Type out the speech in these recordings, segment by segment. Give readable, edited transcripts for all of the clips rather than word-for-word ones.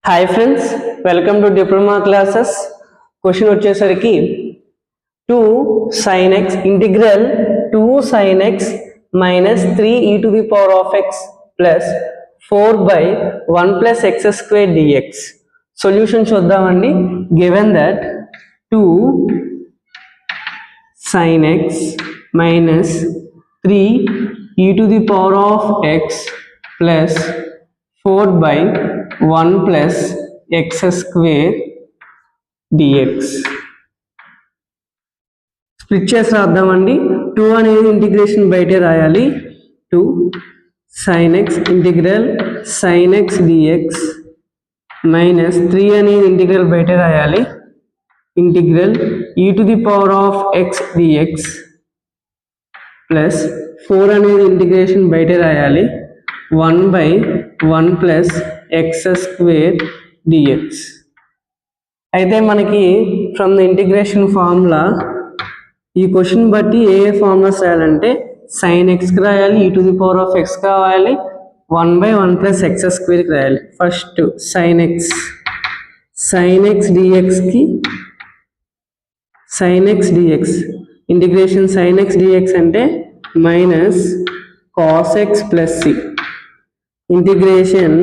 Hi friends, welcome to diploma classes. Question వచ్చేసరికి 2 sin x integral 2 sin x minus 3 e to the power of x plus 4 by 1 plus x square dx. Solution చూద్దామండి. Given that 2 sin x minus 3 e to the power of x plus 4 by 1 plus x square dx. Split చేసి రాద్దామండి. 2 అనేది integration బయటే రాయాలి. 2 sin x integral sin x dx minus 3 అనేది integral బయటే రాయాలి. Integral e to the power of x dx plus 4 అనేది integration బయటే రాయాలి. 1 by 1 plus x square dx. అయితే మనకి ఫ్రమ్ ద ఇంటిగ్రేషన్ ఫార్ములా ఈ క్వశ్చన్ బట్టి ఏ ఫార్ములాస్ రాయాలంటే sin x రాయాలి, e to the power of x కావాలి, 1 by 1 plus x square రాయాలి. ఫస్ట్ sin x dx కి sin x dx integration sin x dx అంటే minus cos x plus c integration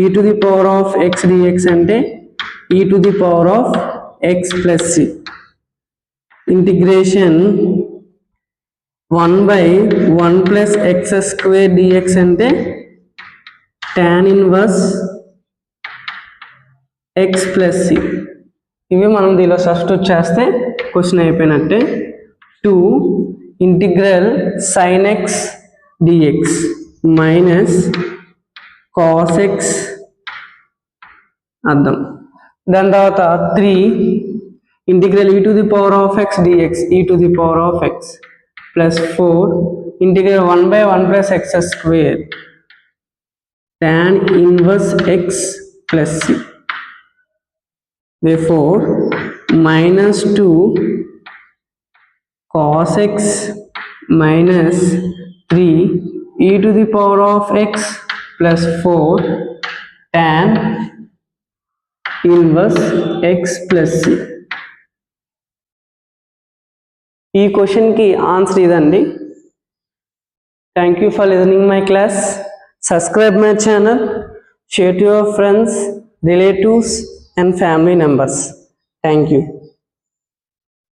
e to the power of x dx అంటే e to the power of x plus c integration 1 by 1 plus x square dx అంటే tan inverse x plus c. ఇవి మనం దీనిలో substitute చేస్తే question అయిపోయినట్టే. 2 integral sin x dx minus cos x అర్థం. దాని తర్వాత 3 integral e to the power of x dx e to the power of x plus 4 integral 1 by 1 plus x square tan inverse x plus c. Therefore minus 2 cos x minus 3 e to the power of x plus 4 tan inverse x plus c. ఈ క్వశ్చన్కి answer ఇదండి. Thank you for listening my class. Subscribe my channel, share to your friends, relatives and family members. Thank you.